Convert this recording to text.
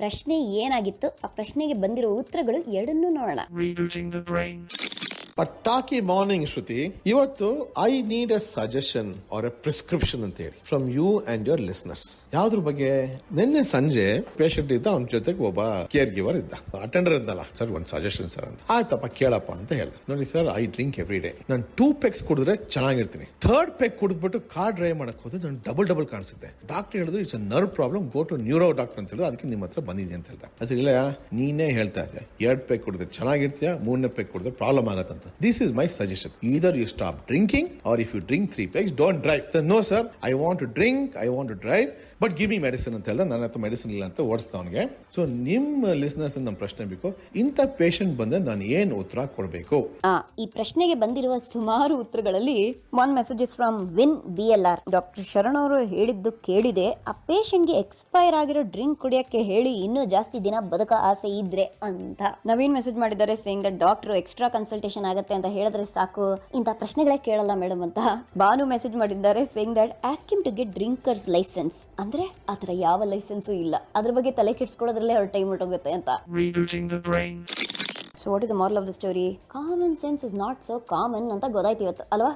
ಪ್ರಶ್ನೆ ಏನಾಗಿತ್ತು, ಆ ಪ್ರಶ್ನೆಗೆ ಬಂದಿರೋ ಉತ್ತರಗಳು ಎರಡನ್ನೂ ನೋಡೋಣ. Rebooting the brain. ಪಟಾಕಿ ಮಾರ್ನಿಂಗ್ ಶ್ರುತಿ, ಇವತ್ತು I need a suggestion or a prescription ಅಂತ ಹೇಳಿ from you and your listeners. ಯಾವ್ದ್ರ ಬಗ್ಗೆ? ನಿನ್ನೆ ಸಂಜೆ ಪೇಷಂಟ್ ಇದ್ದ, ಅವನ ಜೊತೆಗೆ ಒಬ್ಬ ಕೇರ್ ಗಿವರ್ ಇದ್ದ, ಅಟೆಂಡರ್ ಇದ್ದಲ್ಲ. ಸರ್ ಒಂದು ಸಜೆಷನ್ ಸರ್ ಅಂತ. ಆಯ್ತಪ್ಪ ಕೇಳಪ್ಪ ಅಂತ ಹೇಳಿದೆ. ನೋಡಿ sir, I drink every day. ನಾನು 2 ಪೆಗ್ಸ್ ಕುಡಿದ್ರೆ ಚೆನ್ನಾಗಿರ್ತೀನಿ. 3rd ಪೆಗ್ ಕುಡಿದ್ಬಿಟ್ಟು ಕಾರ್ ಡ್ರೈವ್ ಮಾಡಕ್ ಹೋದ್ರೆ ನಾನು ಡಬಲ್ ಕಾಣಿಸುತ್ತೆ. ಡಾಕ್ಟರ್ ಹೇಳಿದ್ರು it's a nerve problem, go to neuro doctor ಅಂತ ಹೇಳಿದ್ರು. ಅದಕ್ಕೆ ನಿಮ್ಮ ಹತ್ರ ಬಂದಿದೆ ಅಂತ ಹೇಳ್ದ. ಅದು ಇಲ್ಲ, ನೀನೇ ಹೇಳ್ತಾ ಇದ್ದೆ 2 ಪೆಗ್ ಕುಡಿದ್ರೆ ಚೆನ್ನಾಗಿರ್ತೀಯ, 3ನೇ ಪೆಗ್ ಕುಡಿದ್ರೆ problem ಆಗತ್ತಂತ. This is my suggestion. Either you stop drinking, or if you drink 3 pegs, don't drive. So, no sir, I want to drink, I want to drive, but give me medicine ಅಂತ ಹೇಳ್ದ. ನನ್ನ ಹತ್ರ medicine ಇಲ್ಲ ಅಂತ ಓಡಿಸ್ತಾ ಅವನಿಗೆ. So ನಿಮ್ಮ listeners ನಮ್ಮ ಪ್ರಶ್ನೆ ಬೇಕು, ಇಂಥ ಪೇಷಂಟ್ ಬಂದ್ರೆ ನಾನು ಏನು ಉತ್ತರ ಕೊಡಬೇಕು? ಈ ಪ್ರಶ್ನೆಗೆ ಬಂದಿರುವ ಸುಮಾರು ಉತ್ತರಗಳಲ್ಲಿ ಒನ್ ಮೆಸೇಜ್ ಇಸ್ ಫ್ರಮ್ ವಿನ್ BLR. ಡಾಕ್ಟರ್ ಶರಣ್ ಅವರು ಹೇಳಿದ್ದು ಕೇಳಿದೆ, ಆ ಪೇಷಂಟ್ಗೆ ಎಕ್ಸ್ಪೈರ್ ಆಗಿರೋ ಡ್ರಿಂಕ್ ಕುಡಿಯಕ್ಕೆ ಹೇಳಿ ಇನ್ನೂ ಜಾಸ್ತಿ ದಿನ ಬದುಕೋ ಆಸೆ ಇದ್ರೆ ಅಂತ. ನವೀನ್ ಮೆಸೇಜ್ ಮಾಡಿದ್ದಾರೆ saying that doctor extra consultation ಆಗತ್ತೆ ಅಂತ ಹೇಳಿದ್ರೆ ಸಾಕು, ಇಂಥ ಪ್ರಶ್ನೆಗಳೇ ಕೇಳಲ್ಲ ಮೇಡಮ್ ಅಂತ. ಬಾನು ಮೆಸೇಜ್ ಮಾಡಿದ್ದಾರೆ saying that ask him to get drinkers licence. ಅಂದ್ರೆ ಆತರ ಯಾವ ಲೈಸೆನ್ಸು ಇಲ್ಲ, ಅದ್ರ ಬಗ್ಗೆ ತಲೆ ಕೆಡ್ಸ್ಕೊಳ್ಳೋದ್ರಲ್ಲೇ ಅವ್ರ ಟೈಮ್ ಹೊಟ್ಟೋಗುತ್ತೆ ಅಂತ. Rebooting the brain. So what is the moral of the story? Common sense is not so common ಅಂತ ಗೊತ್ತಾಯ್ತು ಇವತ್ತು ಅಲ್ವಾ?